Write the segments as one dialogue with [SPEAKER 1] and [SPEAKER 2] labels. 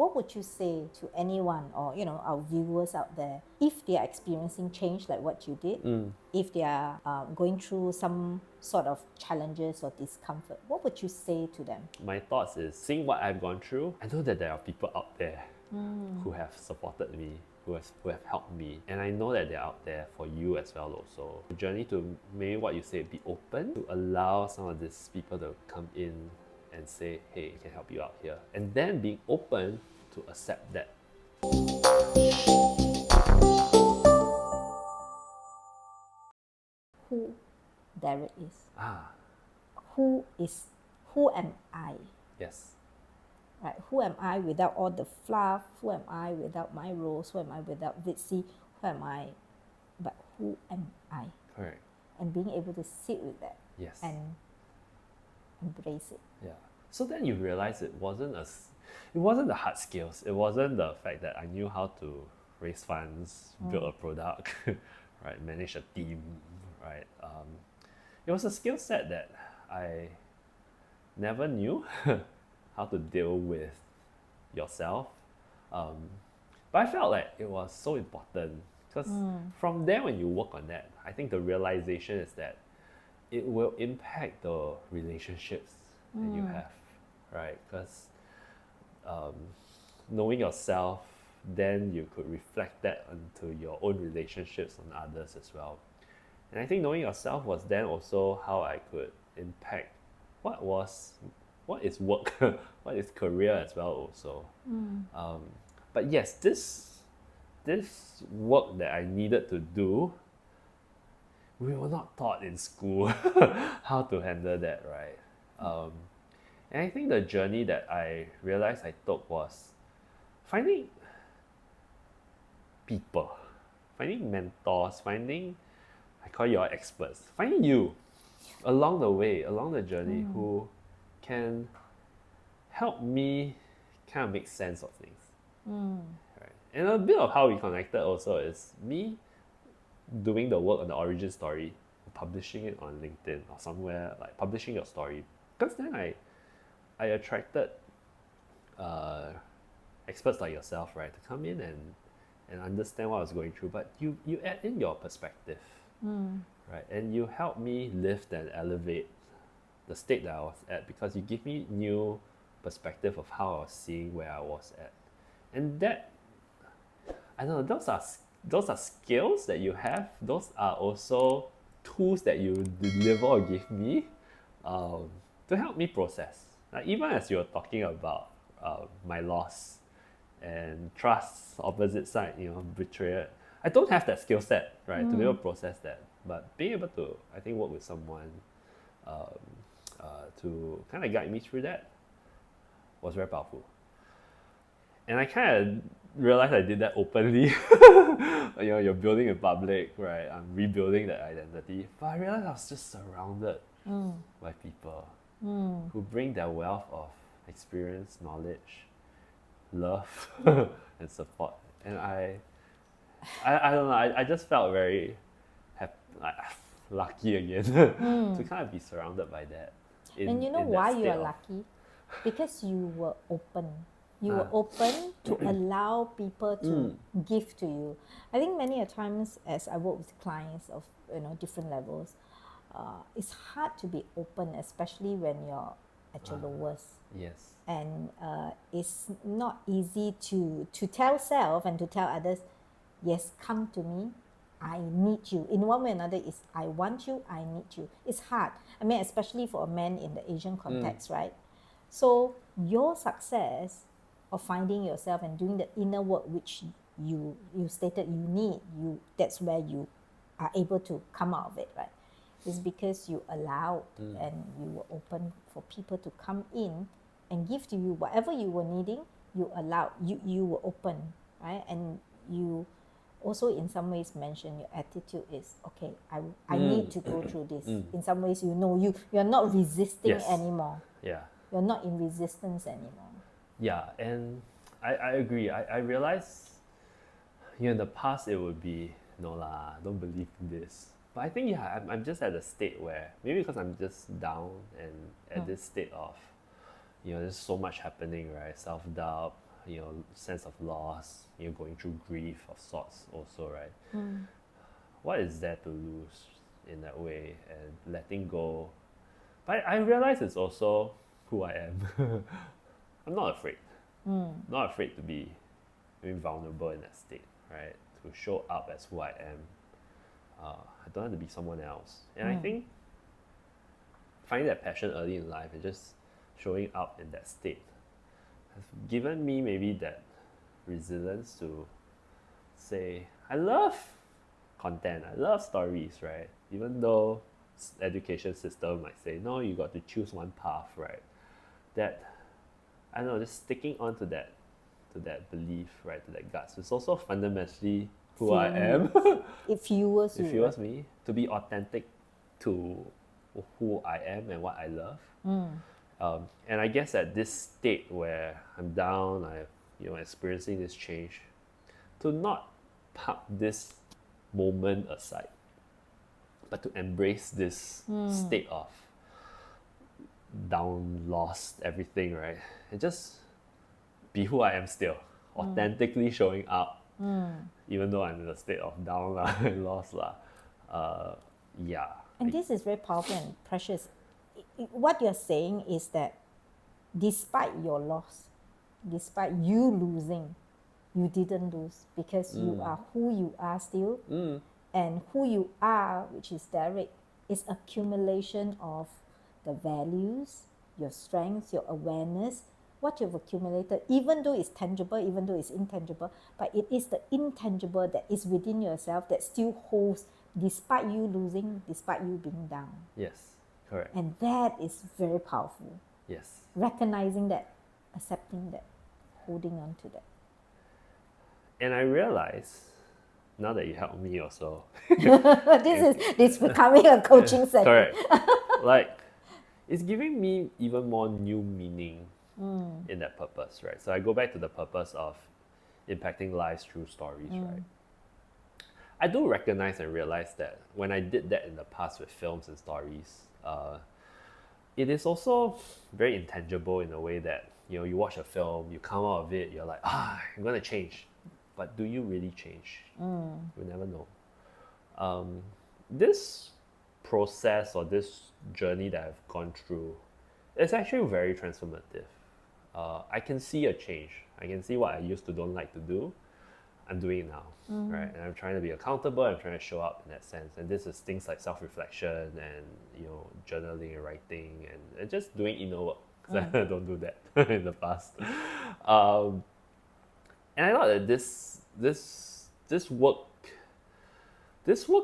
[SPEAKER 1] what would you say to anyone or, our viewers out there if they are experiencing change like what you did, if they are going through some sort of challenges or discomfort? What would you say to them?
[SPEAKER 2] My thoughts is, seeing what I've gone through, I know that there are people out there who have supported me, who have helped me, and I know that they're out there for you as well also. The journey to, maybe what you say, be open to allow some of these people to come in and say, hey, I can help you out here, and then being open to accept that.
[SPEAKER 1] Who Derek is.
[SPEAKER 2] Ah,
[SPEAKER 1] Who am I?
[SPEAKER 2] yes.
[SPEAKER 1] Right? Who am I without all the fluff? Who am I without my roles? Who am I without Viddsee? Who am I? But who am I?
[SPEAKER 2] Correct.
[SPEAKER 1] And being able to sit with that
[SPEAKER 2] Yes.
[SPEAKER 1] and embrace it.
[SPEAKER 2] Yeah. So then you realize it wasn't the hard skills. It wasn't the fact that I knew how to raise funds, build a product, right, manage a team, right. It was a skill set that I never knew how to deal with yourself. But I felt like it was so important because from there, when you work on that, I think the realization is that it will impact the relationships that you have, right? Because knowing yourself, then you could reflect that onto your own relationships on others as well. And I think knowing yourself was then also how I could impact what is work, what is career as well also. But yes, this work that I needed to do, we were not taught in school how to handle that, right? And I think the journey that I realized I took was finding people, finding mentors, finding, I call you all experts, finding you along the way, along the journey, who can help me kind of make sense of things. Right? And a bit of how we connected also is me doing the work on the origin story, publishing it on LinkedIn or somewhere, like publishing your story. Because then I attracted experts like yourself, right, to come in and understand what I was going through. But you add in your perspective, right? And you help me lift and elevate the state that I was at, because you give me new perspective of how I was seeing where I was at. And that, I don't know, those are skills that you have. Those are also tools that you deliver or give me to help me process. Like, even as you're talking about my loss and trust, opposite side, betrayal, I don't have that skill set, right, to be able to process that. But being able to, I think, work with someone to kind of guide me through that was very powerful. And I kind of realized I did that openly. You're building in public, right? I'm rebuilding that identity. But I realized I was just surrounded by people who bring their wealth of experience, knowledge, love, and support. And I don't know, I just felt very happy, lucky again to kind of be surrounded by that.
[SPEAKER 1] And you know why you are lucky? Because you were open. You were open to allow people to give to you. I think many a times as I work with clients of different levels, it's hard to be open, especially when you're at your lowest.
[SPEAKER 2] Yes.
[SPEAKER 1] And it's not easy to tell self and to tell others, yes, come to me, I need you. In one way or another, it's I want you, I need you. It's hard. I mean, especially for a man in the Asian context, right? So your success of finding yourself and doing the inner work which you stated you need, that's where you are able to come out of it, right? Is because you allowed and you were open for people to come in and give to you whatever you were needing. You allowed, you were open, right? And you also in some ways mentioned your attitude is, okay, I need to go through this. In some ways, you're not resisting anymore.
[SPEAKER 2] Yeah.
[SPEAKER 1] You're not in resistance anymore.
[SPEAKER 2] Yeah, and I agree. I realized in the past it would be, no lah, don't believe in this. But I think, I'm just at a state where, maybe because I'm just down and at this state of, there's so much happening, right? Self-doubt, sense of loss, going through grief of sorts also, right? What is there to lose in that way, and letting go? But I realize it's also who I am. I'm not afraid. Not afraid to be vulnerable in that state, right? To show up as who I am. I don't have to be someone else. And I think finding that passion early in life and just showing up in that state has given me maybe that resilience to say, I love content, I love stories, right? Even though education system might say, no, you got to choose one path, right? That, I don't know, just sticking on to that belief, right, to that guts. It's also fundamentally who I am.
[SPEAKER 1] It fuels you.
[SPEAKER 2] It fuels me to be authentic to who I am and what I love. And I guess at this state where I'm down, I'm experiencing this change, to not park this moment aside, but to embrace this state of down, lost, everything, right? And just be who I am still, authentically showing up, even though I'm in a state of down and lost. Yeah.
[SPEAKER 1] And this is very powerful and precious. What you're saying is that despite your loss, despite you losing, you didn't lose because you are who you are still. And who you are, which is Derek, is accumulation of the values, your strengths, your awareness, what you've accumulated, even though it's tangible, even though it's intangible, but it is the intangible that is within yourself that still holds despite you losing, despite you being down.
[SPEAKER 2] Yes, correct.
[SPEAKER 1] And that is very powerful.
[SPEAKER 2] Yes.
[SPEAKER 1] Recognizing that, accepting that, holding on to that.
[SPEAKER 2] And I realize, now that you help me also.
[SPEAKER 1] This becoming a coaching session.
[SPEAKER 2] Correct. Like, it's giving me even more new meaning in that purpose, right? So I go back to the purpose of impacting lives through stories, right? I do recognize and realize that when I did that in the past with films and stories, it is also very intangible in a way that, you watch a film, you come out of it, you're like, I'm going to change. But do you really change? You never know. This process or this journey that I've gone through is actually very transformative. I can see a change. I can see what I used to don't like to do. I'm doing it now, right? And I'm trying to be accountable. I'm trying to show up in that sense. And this is things like self-reflection and journaling and writing and just doing inner work, because I don't do that in the past. And I thought that this work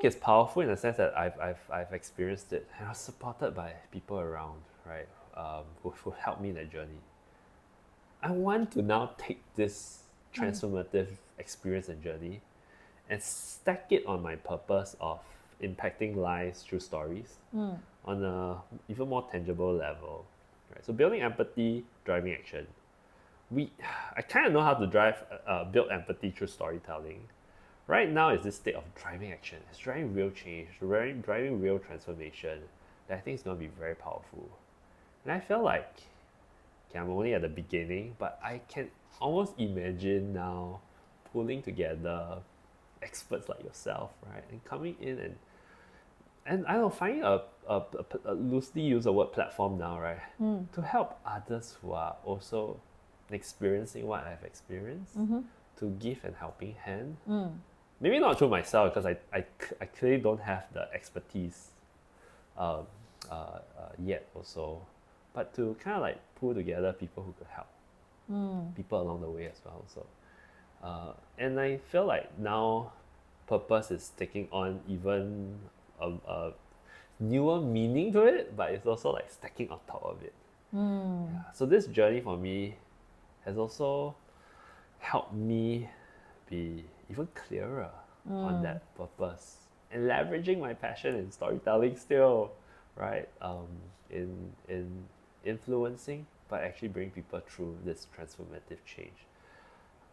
[SPEAKER 2] is powerful in the sense that I've experienced it, and I was supported by people around, right, who helped me in that journey. I want to now take this transformative experience and journey and stack it on my purpose of impacting lives through stories on a even more tangible level, right? So building empathy, driving action. I kind of know how to build empathy through storytelling. Right now is this state of driving action. It's driving real change, driving real transformation that I think is going to be very powerful. And I feel like, I'm only at the beginning, but I can almost imagine now pulling together experts like yourself, right? And coming in and I don't know, finding a loosely use the word platform now, right? To help others who are also experiencing what I've experienced, to give an helping hand. Maybe not through myself, because I clearly don't have the expertise yet also, but to kind of like pull together people who could help people along the way as well. So, and I feel like now purpose is taking on even a newer meaning to it, but it's also like stacking on top of it. Yeah. So this journey for me has also helped me be even clearer on that purpose and leveraging my passion in storytelling still, right? In influencing, but actually bring people through this transformative change.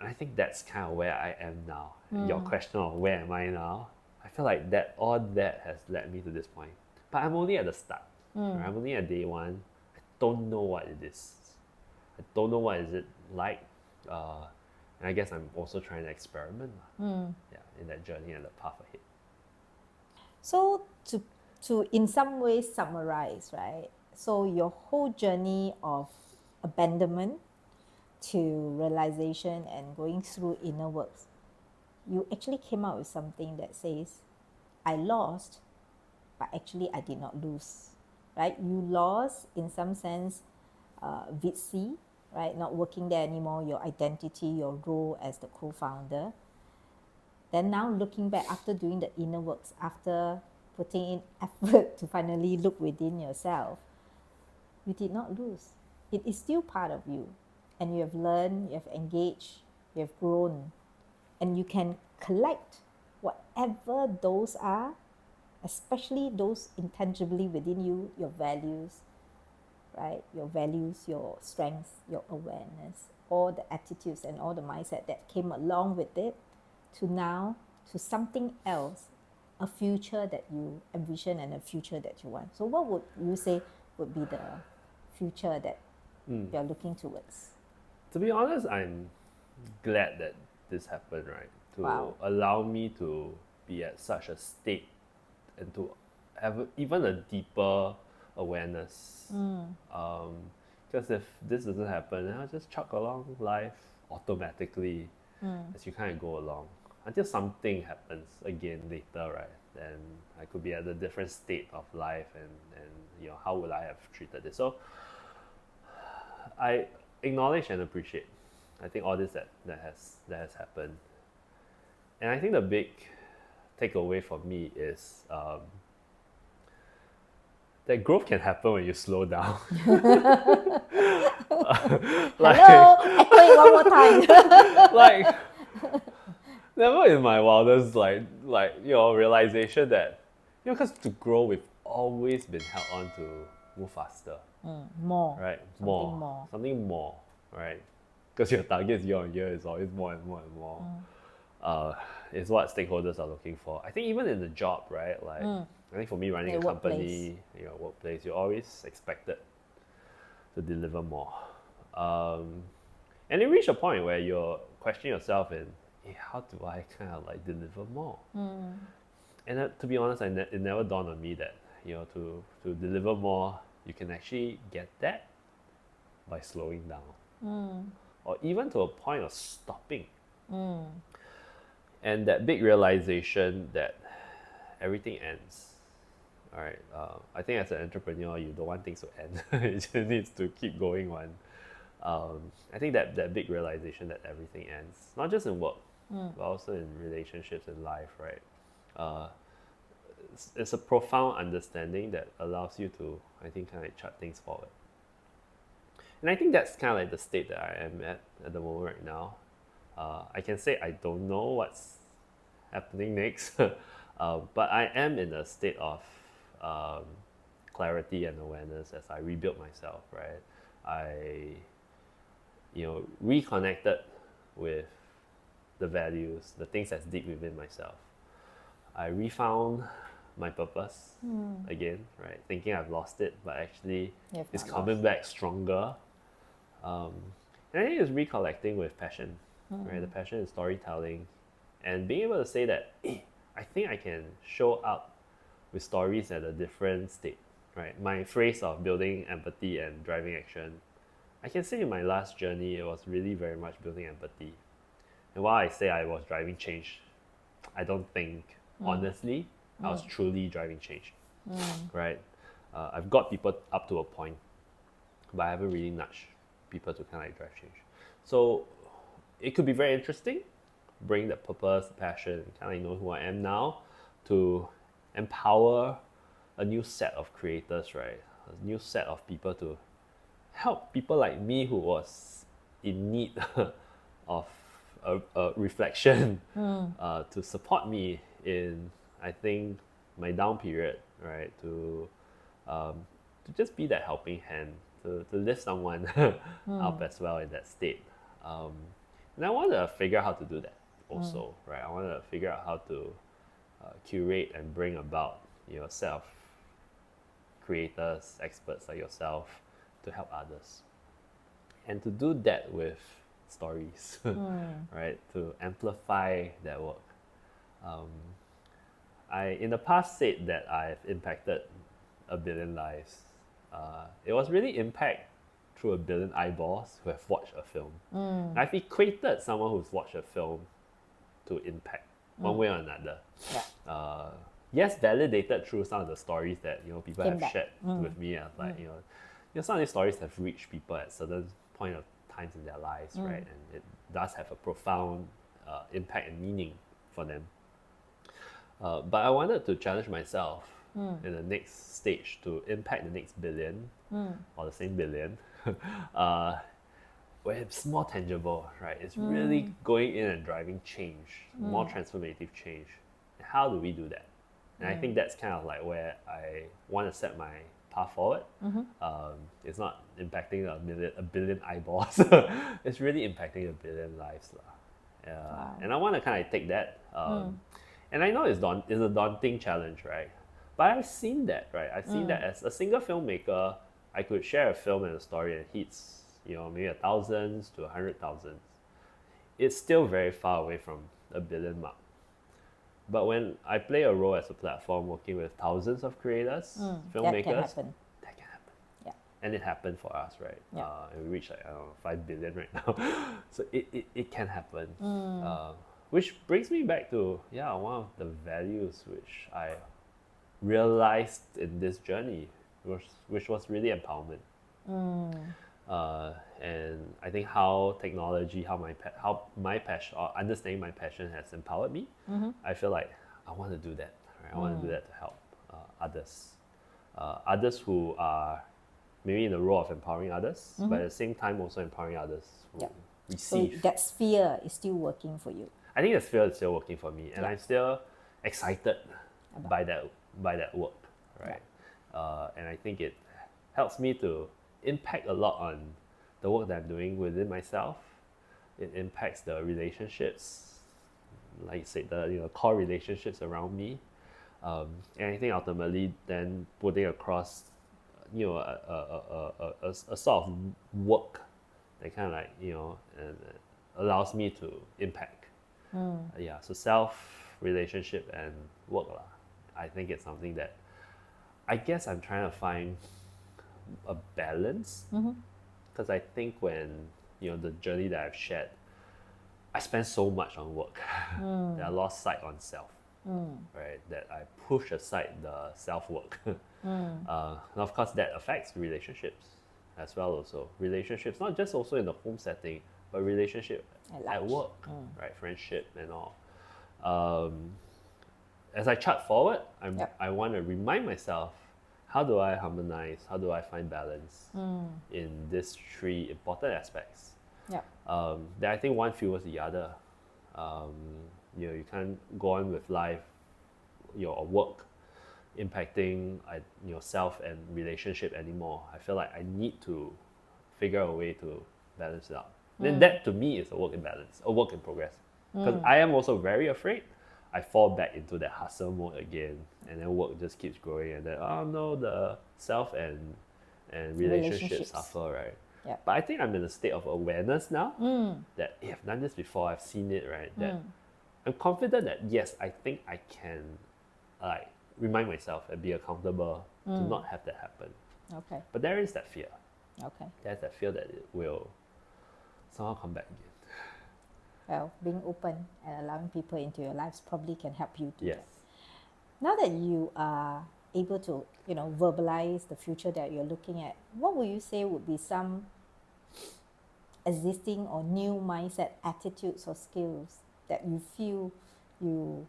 [SPEAKER 2] And I think that's kind of where I am now. Your question of where am I now, I feel like all that has led me to this point. But I'm only at the start. Right? I'm only at day one. I don't know what it is. I don't know what is it like. And I guess I'm also trying to experiment in that journey and the path ahead.
[SPEAKER 1] So to in some ways summarize, right? So your whole journey of abandonment to realization and going through inner works, you actually came out with something that says, I lost, but actually I did not lose, right? You lost in some sense Viddsee, right? Not working there anymore, your identity, your role as the co-founder. Then now looking back after doing the inner works, after putting in effort to finally look within yourself, you did not lose. It is still part of you. And you have learned, you have engaged, you have grown. And you can collect whatever those are, especially those intangibly within you, your values, right? Your values, your strengths, your awareness, all the attitudes and all the mindset that came along with it, to now to something else, a future that you envision and a future that you want. So what would you say would be the future that you're looking towards?
[SPEAKER 2] To be honest, I'm glad that this happened, right? To allow me to be at such a state and to have even a deeper awareness. Because if this doesn't happen, then I'll just chug along life automatically as you kind of go along. Until something happens again later, right? Then I could be at a different state of life and how would I have treated it? So I acknowledge and appreciate, I think, all this that has happened. And I think the big takeaway for me is that growth can happen when you slow down.
[SPEAKER 1] Hello, echo it one more time.
[SPEAKER 2] Like, never in my wildest realization that because to grow we've always been held on to move faster.
[SPEAKER 1] More.
[SPEAKER 2] Right?
[SPEAKER 1] Something more.
[SPEAKER 2] Right? Because your targets year on year is always more and more and more. Is what stakeholders are looking for. I think even in the job, right? Like I think for me running a company, workplace, you're always expected to deliver more. And you reach a point where you're questioning yourself in, how do I kind of like deliver more? And to be honest, it never dawned on me that to deliver more, you can actually get that by slowing down, or even to a point of stopping. And that big realization that everything ends. All right. I think as an entrepreneur, you don't want things to end. It just needs to keep going on. I think that big realization that everything ends, not just in work, but also in relationships in life, right? It's a profound understanding that allows you to, I think, kind of chart things forward. And I think that's kind of like the state that I am at the moment right now. I can say I don't know what's happening next, but I am in a state of clarity and awareness as I rebuild myself, right? I reconnected with the values, the things that's deep within myself. I refound my purpose again, right? Thinking I've lost it, but actually it's coming back stronger. And I think it's recollecting with passion, right? The passion in storytelling, and being able to say that, I think I can show up with stories at a different state, right? My phrase of building empathy and driving action, I can say in my last journey, it was really very much building empathy. And while I say I was driving change, I don't think, honestly, I was truly driving change, right? I've got people up to a point, but I haven't really nudged people to kind of like drive change. So it could be very interesting, bring the purpose, the passion, kind of know who I am now, to empower a new set of creators, right? A new set of people to help people like me who was in need of a reflection, to support me in, I think, my down period, right? To just be that helping hand, to lift someone up as well in that state. And I want to figure out how to do that also, right? I want to figure out how to curate and bring about a set of creators, experts like yourself to help others. And to do that with stories, right? To amplify that work. I in the past said that I've impacted a billion lives. It was really impact through a billion eyeballs who have watched a film. I've equated someone who's watched a film to impact one way or another.
[SPEAKER 1] Yeah.
[SPEAKER 2] Yes, validated through some of the stories that people
[SPEAKER 1] Came
[SPEAKER 2] have
[SPEAKER 1] back.
[SPEAKER 2] shared with me. Like some of these stories have reached people at certain point of times in their lives, right? And it does have a profound impact and meaning for them. But I wanted to challenge myself in the next stage to impact the next billion or the same billion, where it's more tangible, right? It's really going in and driving change, more transformative change. How do we do that? And I think that's kind of like where I want to set my path forward. It's not impacting a billion eyeballs. It's really impacting a billion lives.
[SPEAKER 1] Wow.
[SPEAKER 2] And I want to kind of take that. And I know it's a daunting challenge, right? But I've seen that, right? I've seen that as a single filmmaker, I could share a film and a story and hits, maybe thousands to 100,000. It's still very far away from a billion mark. But when I play a role as a platform working with thousands of creators, filmmakers, that can happen.
[SPEAKER 1] Yeah.
[SPEAKER 2] And it happened for us, right?
[SPEAKER 1] Yeah.
[SPEAKER 2] And we reached 5 billion right now. So it can happen. Which brings me back to one of the values which I realized in this journey, which was really empowerment. And I think how technology, how my passion, or understanding my passion has empowered me. I feel like I want to do that. Right? I want to do that to help others who are maybe in the role of empowering others, but at the same time also empowering others who receive.
[SPEAKER 1] So that sphere is still working for you.
[SPEAKER 2] I think the sphere is still working for me, and I'm still excited by that work, right? And I think it helps me to impact a lot on the work that I'm doing within myself. It impacts the relationships, like you said, the core relationships around me, and I think ultimately then putting across, a sort of work that kind of like and allows me to impact. So self, relationship, and work lah. I think it's something that I guess I'm trying to find a balance, because I think when the journey that I've shared, I spend so much on work that I lost sight on self, right? That I push aside the self work, and of course that affects relationships as well. Also relationships, not just also in the home setting, but relationship at work, right? Friendship and all. As I chart forward, I want to remind myself, how do I harmonize? How do I find balance in these three important aspects? That I think one fuels the other. You can't go on with life, your work impacting yourself and relationship anymore. I feel like I need to figure a way to balance it out. Then that to me is a work in balance, a work in progress. Because I am also very afraid I fall back into that hustle mode again, and then work just keeps growing, and then the self and relationships suffer, right? But I think I'm in a state of awareness now that I've done this before, I've seen it, right? That I'm confident that yes, I think I can remind myself and be accountable to not have that happen.
[SPEAKER 1] Okay.
[SPEAKER 2] But there is that fear.
[SPEAKER 1] Okay.
[SPEAKER 2] There's that fear that it will somehow come back again.
[SPEAKER 1] Well, being open and allowing people into your lives probably can help you do
[SPEAKER 2] Yes.
[SPEAKER 1] that. Now that you are able to, verbalize the future that you're looking at, what would you say would be some existing or new mindset, attitudes, or skills that you feel you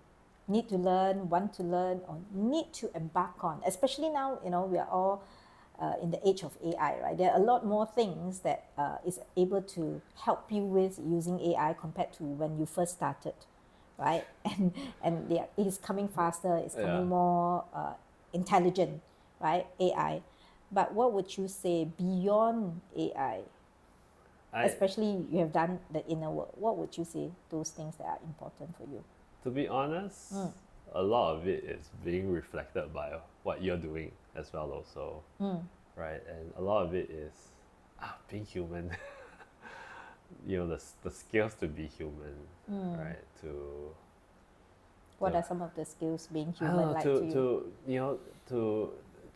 [SPEAKER 1] need to learn, want to learn, or need to embark on? Especially now, we are all in the age of AI, right? There are a lot more things that is able to help you with using AI compared to when you first started, right? And it's coming faster, it's coming more intelligent, right? AI. But what would you say beyond AI? Especially you have done the inner work. What would you say those things that are important for you?
[SPEAKER 2] To be honest, a lot of it is being reflected by what you're doing as well also, right? And a lot of it is being human. the skills to be human, right?
[SPEAKER 1] What are some of the skills being
[SPEAKER 2] I don't
[SPEAKER 1] human
[SPEAKER 2] know,
[SPEAKER 1] like to you?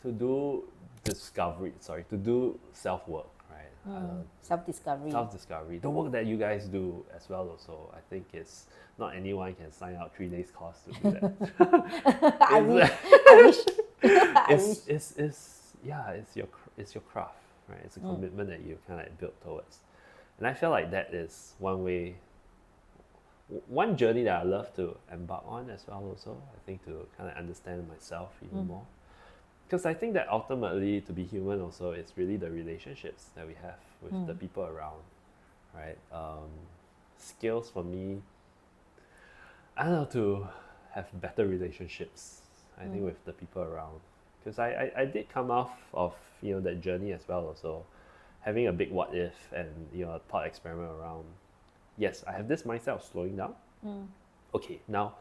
[SPEAKER 2] to do discovery, to do self work, right?
[SPEAKER 1] Self-discovery.
[SPEAKER 2] Self-discovery, the work that you guys do as well also, I think it's not anyone can sign out 3 days course to do that.
[SPEAKER 1] I wish. I wish. I wish.
[SPEAKER 2] It's your craft, right? It's a commitment that you kind of like build towards, and I feel like that is one journey that I love to embark on as well also, I think, to kind of understand myself even more, because I think that ultimately to be human also is really the relationships that we have with the people around, right? Skills for me, I don't know, to have better relationships, I think, with the people around, because I did come off of that journey as well also, having a big what if and a thought experiment around, yes, I have this mindset of slowing down. Okay, now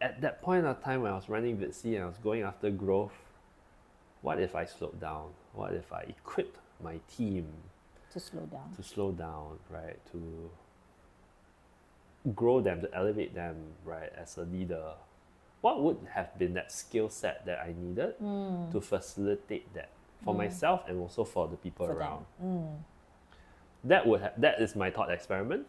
[SPEAKER 2] at that point of time when I was running Viddsee and I was going after growth, what if I slowed down? What if I equipped my team
[SPEAKER 1] To slow down,
[SPEAKER 2] right? To grow them, to elevate them, right, as a leader. What would have been that skill set that I needed to facilitate that for myself and also for the people
[SPEAKER 1] for
[SPEAKER 2] around?
[SPEAKER 1] them.
[SPEAKER 2] That is my thought experiment,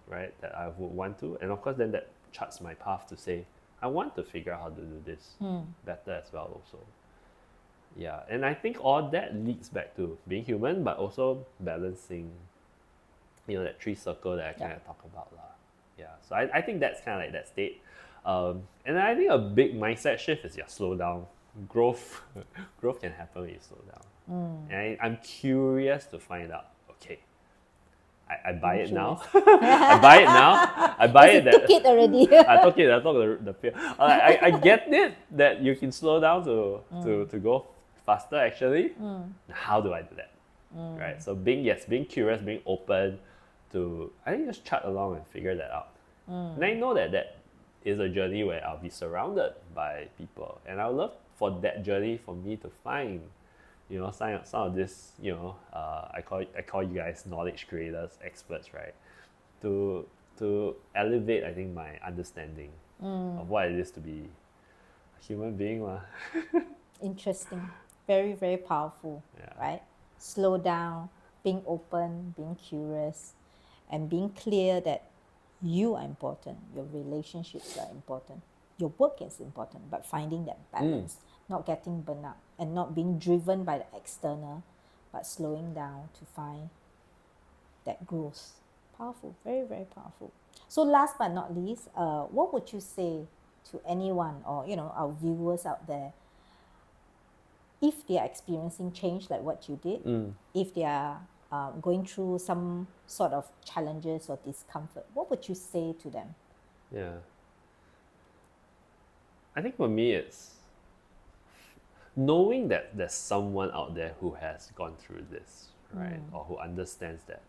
[SPEAKER 2] right? That I would want to, and of course, then that charts my path to say I want to figure out how to do this better as well. Also, yeah, and I think all that leads back to being human, but also balancing, that 3 circle that I kind of talk about, lah. Yeah, so I think that's kind of like that state, and I think a big mindset shift is slow down. Growth can happen when you slow down, and I'm curious to find out. Okay, I buy it now. I buy it now. I buy it.
[SPEAKER 1] Took it already.
[SPEAKER 2] I took the fear. I get it that you can slow down to go faster actually. How do I do that? Right. So being curious, being open to, I think, just chat along and figure that out. And I know that is a journey where I'll be surrounded by people, and I would love for that journey for me to find some of this, I call you guys knowledge creators, experts, right? To elevate, I think, my understanding of what it is to be a human being, lah.
[SPEAKER 1] Interesting. Very, very powerful, right? Slow down, being open, being curious, and being clear that you are important, your relationships are important, your work is important, but finding that balance, not getting burnt out, and not being driven by the external, but slowing down to find that growth. Powerful, very, very powerful. So last but not least, what would you say to anyone or our viewers out there, if they are experiencing change like what you did, if they are going through some sort of challenges or discomfort, what would you say to them?
[SPEAKER 2] Yeah. I think for me it's knowing that there's someone out there who has gone through this, right? Or who understands that.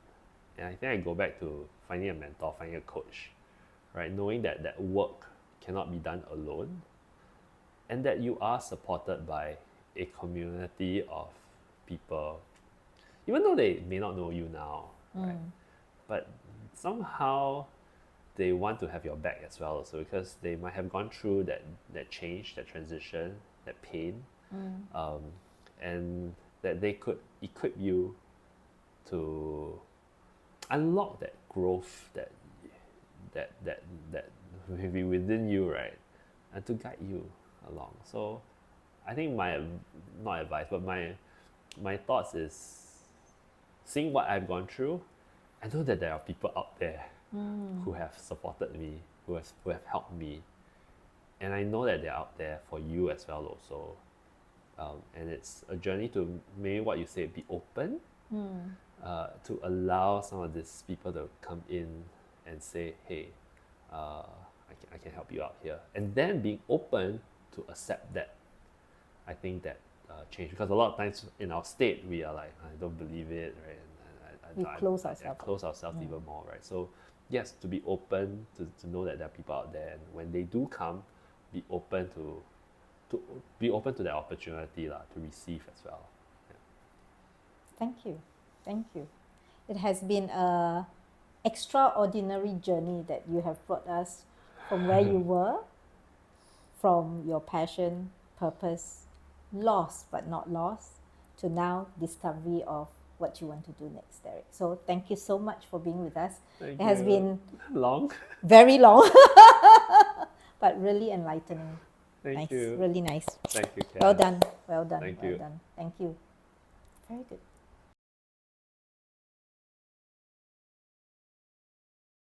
[SPEAKER 2] And I think I go back to finding a mentor, finding a coach, right? Knowing that work cannot be done alone, and that you are supported by a community of people, even though they may not know you now, right? But somehow they want to have your back as well also, because they might have gone through that change, that transition, that pain, and that they could equip you to unlock that growth that may be within you, right? And to guide you along. So I think not advice, but my thoughts is, seeing what I've gone through, I know that there are people out there who have supported me, who have helped me, and I know that they're out there for you as well also. And it's a journey to, maybe what you say, be open, to allow some of these people to come in and say, hey, I can help you out here, and then being open to accept that. I think that change, because a lot of times in our state we are like, I don't believe it, right?
[SPEAKER 1] We close ourselves
[SPEAKER 2] even more, right? So yes, to be open to know that there are people out there, and when they do come, be open to that opportunity, to receive as well.
[SPEAKER 1] Thank you. It has been a extraordinary journey that you have brought us from where you were, from your passion, purpose, lost but not lost, to now discovery of what you want to do next, Derek. So thank you so much for being with us.
[SPEAKER 2] Thank
[SPEAKER 1] It has
[SPEAKER 2] you.
[SPEAKER 1] been
[SPEAKER 2] Long.
[SPEAKER 1] very long, but really enlightening.
[SPEAKER 2] Thank
[SPEAKER 1] Nice,
[SPEAKER 2] you.
[SPEAKER 1] really nice.
[SPEAKER 2] Thank you, Cass.
[SPEAKER 1] Well done, well done,
[SPEAKER 2] Thank
[SPEAKER 1] well
[SPEAKER 2] you.
[SPEAKER 1] done. Thank you. Very good.